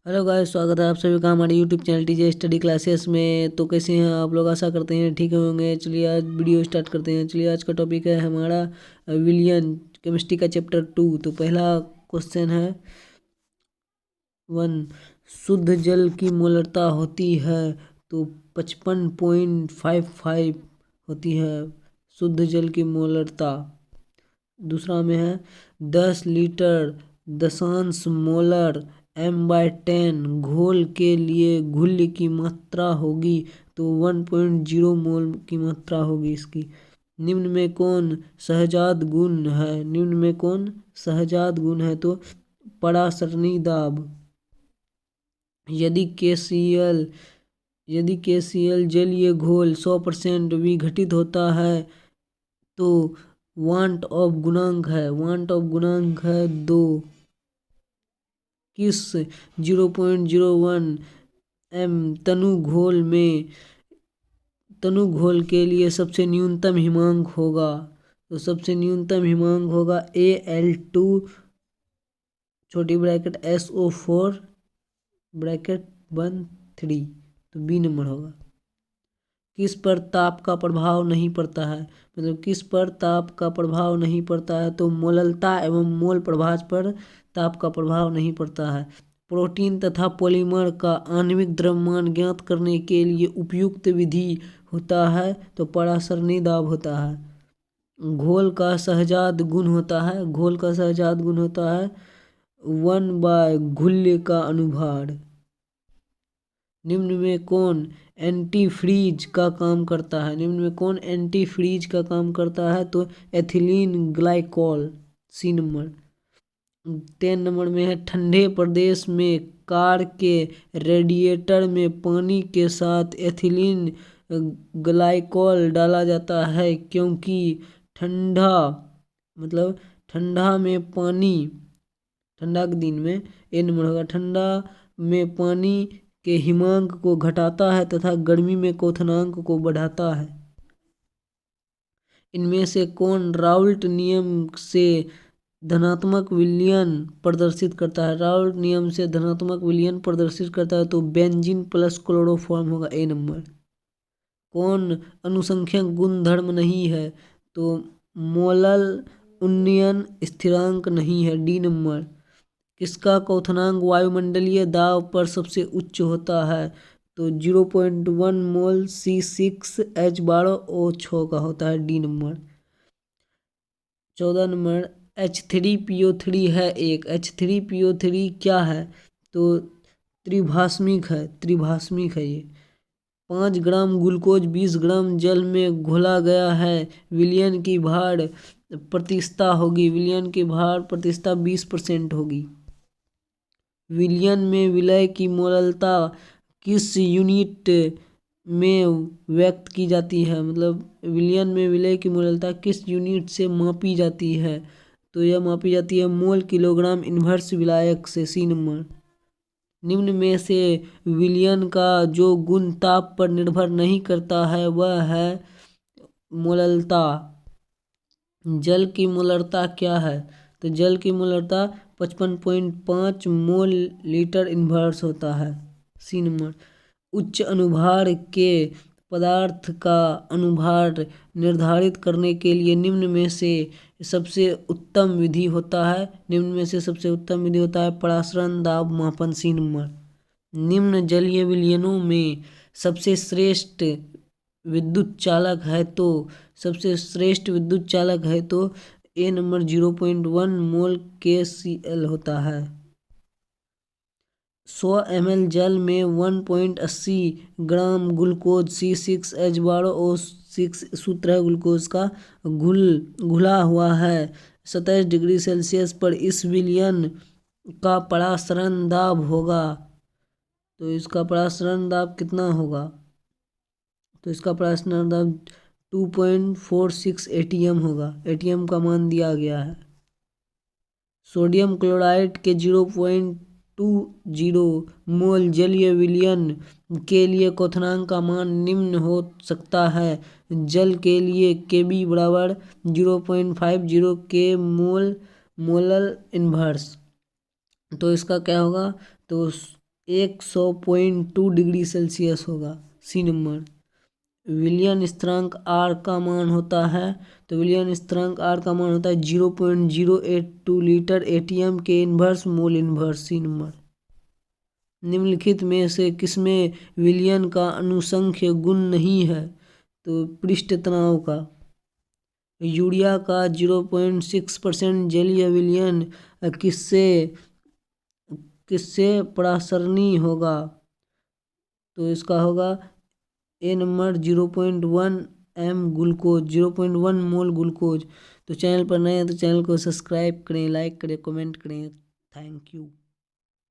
Hello guys, स्वागत है आप सभी का हमारे YouTube channel TJ study classes में। तो कैसे हैं आप लोग? आशा करते हैं ठीक होंगे। चलिए आज वीडियो स्टार्ट करते हैं। चलिए आज का टॉपिक है हमारा विलियन केमिस्ट्री का चैप्टर 2। तो पहला क्वेश्चन है 1। शुद्ध जल की मोलरता होती है तो 55.55 होती है शुद्ध जल की मोलरता। दूसरा में है 10 लीटर दशांश मोलर m/10 घोल के लिए घुल्य की मात्रा होगी तो 1.0 मोल की मात्रा होगी इसकी। निम्न में कौन सहजात गुण है? निम्न में कौन सहजात गुण है? तो परासरणी दाब। यदि KCl जलीय घोल 100% विघटित होता है तो वांट ऑफ गुणांक है 2। किस 0.01 m तनु घोल के लिए सबसे न्यूनतम हिमांक होगा? तो सबसे न्यूनतम हिमांक होगा Al2 छोटी ब्रैकेट SO4 ब्रैकेट 1 3। तो बी नंबर होगा। किस पर ताप का प्रभाव नहीं पड़ता है? मतलब किस पर ताप का प्रभाव नहीं पड़ता है? तो मोललता एवं मोल प्रभाज पर ताप का प्रभाव नहीं पड़ता है। प्रोटीन तथा पॉलीमर का आणविक द्रव्यमान ज्ञात करने के लिए उपयुक्त विधि होता है तो परासरणी दाब होता है। घोल का सहजात गुण होता है 1/घुल्य का अनुभार। निम्न में कौन एंटी फ्रीज का काम करता है? तो ethylene glycol C number. 10 number में है ठंडे प्रदेश में कार के रेडिएटर में पानी के साथ एथिलीन ग्लाइकॉल डाला जाता है क्योंकि ठंडा के दिन में ए नंबर होगा। ठंडा में पानी के हिमांक को घटाता है तथा गर्मी में क्वथनांक को बढ़ाता है। इनमें से कौन राउल्ट नियम से धनात्मक विलयन प्रदर्शित करता है? तो बेंजीन प्लस क्लोरोफॉर्म होगा ए नंबर। कौन अनुसंख्यक गुणधर्म नहीं है? तो मोलल उन्नयन स्थिरांक नहीं है डी नंबर। किसका क्वथनांक वायुमंडलीय दाब पर सबसे उच्च होता है? तो 0.1 मोल C6H12O6 का होता है डी नंबर। 14 नंबर H3PO3 है एक। H3PO3 क्या है? तो त्रिभाषमिक है ये। 5 ग्राम ग्लूकोज 20 ग्राम जल में घोला गया है। विलयन की भार प्रतिशतता 20% होगी। विलयन में विलय की मोललता किस यूनिट में व्यक्त की जाती है? मतलब विलयन में विलय की मोललता किस यूनिट से मापी जाती है? तो यह मापी जाती है मोल किलोग्राम इन्वर्स विलायक से सी नंबर। निम्न में से विलयन का जो गुण ताप पर निर्भर नहीं करता है वह है मोललता। जल की मोलरता क्या है? तो जल की मोलरता 55.5 मोल लीटर इन्वर्स होता है सी नंबर। उच्च अनुभार के पदार्थ का अनुभार निर्धारित करने के लिए निम्न में से सबसे उत्तम विधि होता है परासरण दाब मापन सी नंबर। निम्न जलीय विलयनों में सबसे श्रेष्ठ विद्युत चालक है तो ए नंबर 0.1 मोल KCl होता है। 100 ml जल में 1.80 ग्राम ग्लूकोज C6H12O6 सूत्र है ग्लूकोज का घुला हुआ है 27 डिग्री सेल्सियस पर। इस विलयन का परासरण दाब होगा तो इसका परासरण दाब कितना होगा? तो इसका परासरण दाब 2.46 ATM होगा। ATM का मान दिया गया है। सोडियम क्लोराइड के 0.20 मोल जलीय विलयन के लिए क्वथनांक का मान निम्न हो सकता है। जल के लिए Kb बराबर 0.50 के मोलल इन्वर्स। तो इसका क्या होगा? तो 100.2 डिग्री सेल्सियस होगा। सी नंबर। विलियन स्थिरांक आर का मान होता है, तो विलियन स्थिरांक आर का मान होता है 0.082 लीटर एटीएम के inverse mole inverse. C number. निम्नलिखित में से किसमें विलियन का अनुसंख्य गुण नहीं है, तो पृष्ठ तनाव का। यूरिया का 0.6% जलीय विलयन किससे किससे परासरणी होगा, तो इसका होगा ए नंबर 0.1 m ग्लूकोज, 0.1 मोल ग्लूकोज। तो चैनल पर नए हैं तो चैनल को सब्सक्राइब करें, लाइक करें, कमेंट करें। Thank you.